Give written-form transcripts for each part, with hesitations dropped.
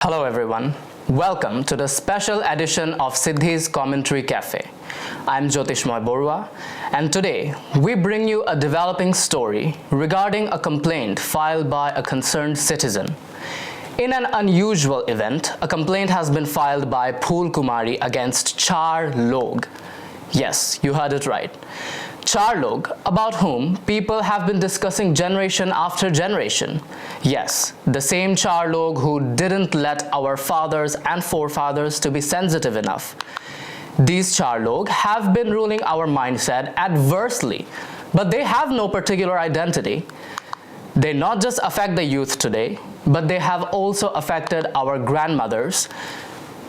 Hello everyone, welcome to the special edition of Siddhi's Commentary Cafe. I'm Jyotishmoy Borua, and today we bring you a developing story regarding a complaint filed by a concerned citizen. In an unusual event, a complaint has been filed by Phool Kumari against Char Log. Yes, you heard it right. Char Log, about whom people have been discussing generation after generation. Yes, the same Char Log who didn't let our fathers and forefathers to be sensitive enough. These Char Log have been ruling our mindset adversely, but they have no particular identity. They not just affect the youth today, but they have also affected our grandmothers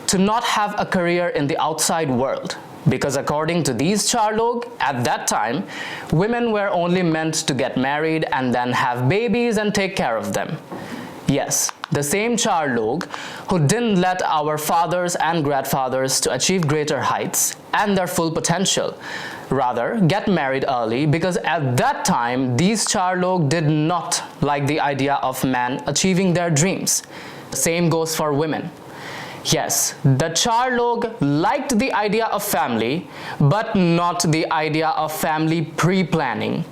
to not have a career in the outside world. Because according to these Char Log, at that time, women were only meant to get married and then have babies and take care of them. Yes, the same Char Log who didn't let our fathers and grandfathers to achieve greater heights and their full potential. Rather, get married early because at that time, these Char Log did not like the idea of man achieving their dreams. The same goes for women. Yes, the Char Log liked the idea of family, but not the idea of family pre-planning,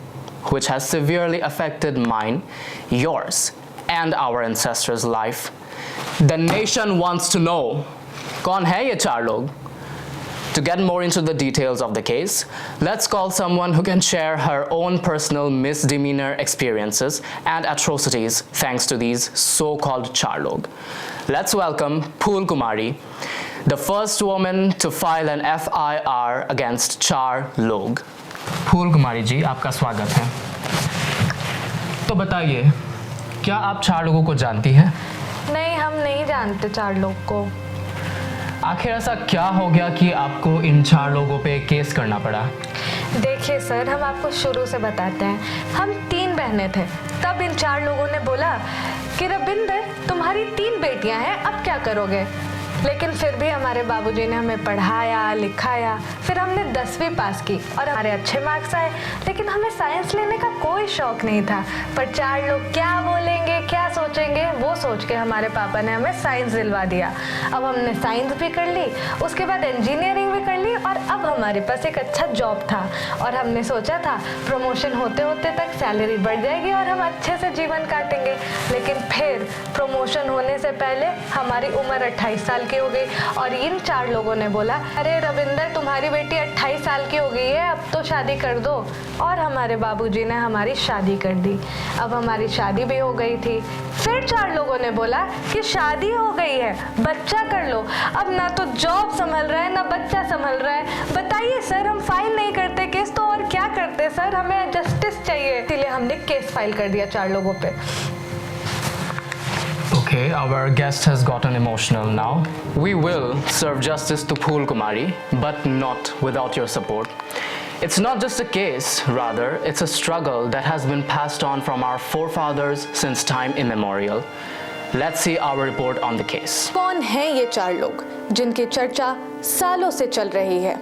which has severely affected mine, yours, and our ancestors' life. The nation wants to know, कौन है ये Char Log? To get more into the details of the case, let's call someone who can share her own personal misdemeanor experiences and atrocities thanks to these so-called Char Log. Let's welcome Phool Kumari, the first woman to file an FIR against Char Log. Phool Kumari जी, आपका स्वागत है। तो बताइए, क्या आप Char लोगों को जानती हैं? नहीं, हम नहीं जानते Char लोग को। आखिर ऐसा क्या हो गया कि आपको इन Char लोगों पे केस करना पड़ा? देखिए सर, हम आपको शुरू से बताते हैं। हम 3 बहनें थे। तब इन 4 लोगों ने बोला कि रविंदर, तुम्हारी 3 बेटियां हैं, अब क्या करोगे? लेकिन फिर भी हमारे बाबूजी ने हमें पढ़ाया लिखाया। फिर हमने 10वीं पास की और हमारे अच्छे मार्क्स आए, लेकिन हमें साइंस लेने का कोई शौक नहीं था। पर 4 लोग क्या बोलेंगे, क्या सोचेंगे, वो सोच के हमारे पापा ने हमें साइंस दिलवा दिया। अब हमने साइंस भी कर ली, उसके बाद इंजीनियरिंग भी कर ली और अब हमारे पास एक अच्छा जॉब था और हमने सोचा था प्रमोशन होते होते तक सैलरी बढ़ जाएगी और हम अच्छे से जीवन काटेंगे। लेकिन फिर प्रमोशन होने से पहले हमारी उम्र 28 साल की हो गई और इन 4 लोगों ने बोला, अरे रविंदर, तुम्हारी बेटी 28 साल की हो गई है, अब तो शादी कर दो। और हमारे बाबूजी ने हमारी शादी कर दी। अब हमारी शादी भी हो गई थी। फिर 4 लोगों ने बोला कि शादी हो गई है, बच्चा कर लो। अब ना तो जॉब संभल रहा है ना बच्चा संभल रहा है। बताइए सर, हम फाइल नहीं करते केस तो और क्या करते सर? हमें जस्टिस चाहिए, इसलिए हमने केस फाइल कर दिया 4 लोगों पे। Okay, our guest has gotten emotional now. We will serve justice to Phool Kumari, but not without your support. It's not just a case, rather, it's a struggle that has been passed on from our forefathers since time immemorial. Let's see our report on the case. कौन है ये 4 लोग जिनकी चर्चा सालों से चल रही है?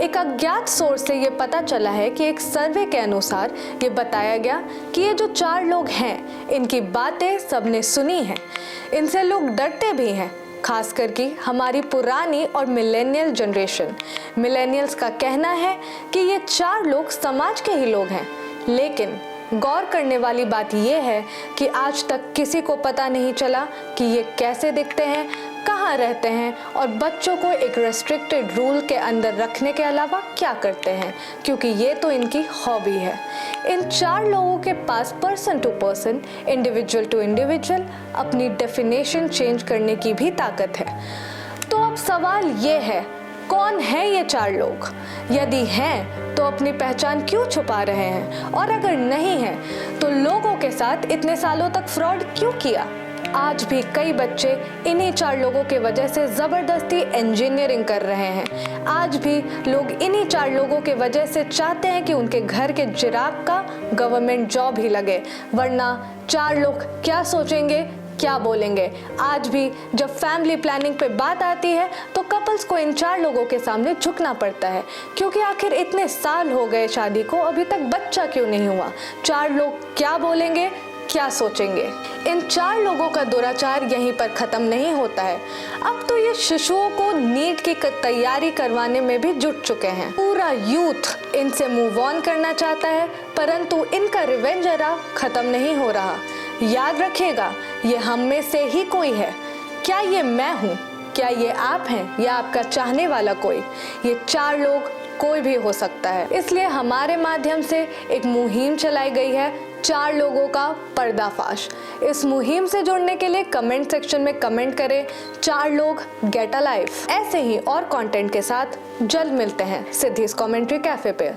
एक अज्ञात सोर्स से ये पता चला है कि एक सर्वे के अनुसार ये बताया गया कि ये जो 4 लोग हैं, इनकी बातें सबने सुनी हैं। इनसे लोग डरते भी हैं, खास करके हमारी पुरानी और मिलेनियल जनरेशन। मिलेनियल्स का कहना है कि ये 4 लोग समाज के ही लोग हैं। लेकिन गौर करने वाली बात यह है कि आज तक किसी को पता नहीं चला कि ये कैसे दिखते हैं, कहाँ रहते हैं और बच्चों को एक रेस्ट्रिक्टेड रूल के अंदर रखने के अलावा क्या करते हैं, क्योंकि ये तो इनकी हॉबी है। इन 4 लोगों के पास person to person, individual to individual अपनी डेफिनेशन चेंज करने की भी ताकत है। तो अब सवाल ये है, कौन है ये 4 लोग? यदि हैं तो अपनी पहचान क्यों छुपा रहे हैं? और अगर नहीं है तो लोगों के साथ इतने सालों तक फ्रॉड क्यों किया? आज भी कई बच्चे इन्हीं 4 लोगों की वजह से ज़बरदस्ती इंजीनियरिंग कर रहे हैं। आज भी लोग इन्हीं 4 लोगों की वजह से चाहते हैं कि उनके घर के चिराग का गवर्नमेंट जॉब ही लगे, वरना 4 लोग क्या सोचेंगे, क्या बोलेंगे। आज भी जब फैमिली प्लानिंग पे बात आती है तो कपल्स को इन 4 लोगों के सामने झुकना पड़ता है, क्योंकि आखिर इतने साल हो गए शादी को, अभी तक बच्चा क्यों नहीं हुआ? 4 लोग क्या बोलेंगे, क्या सोचेंगे। इन 4 लोगों का दुराचार यहीं पर खत्म नहीं होता है। अब तो ये शिशुओं को नीट की तैयारी करवाने में भी जुट चुके हैं। पूरा यूथ इनसे मूव ऑन करना चाहता है, परंतु इनका रिवेंज एरा खत्म नहीं हो रहा। याद रखिएगा, ये हम में से ही कोई है। क्या ये मैं हूँ, क्या ये आप हैं, या आपका चाहने वाला कोई? ये 4 लोग कोई भी हो सकता है। इसलिए हमारे माध्यम से एक मुहिम चलाई गई है, 4 लोगों का पर्दाफाश। इस मुहिम से जुड़ने के लिए कमेंट सेक्शन में कमेंट करें 4 लोग गेट अ लाइफ। ऐसे ही और कंटेंट के साथ जल्द मिलते हैं सिद्धीज कमेंट्री कैफे पे।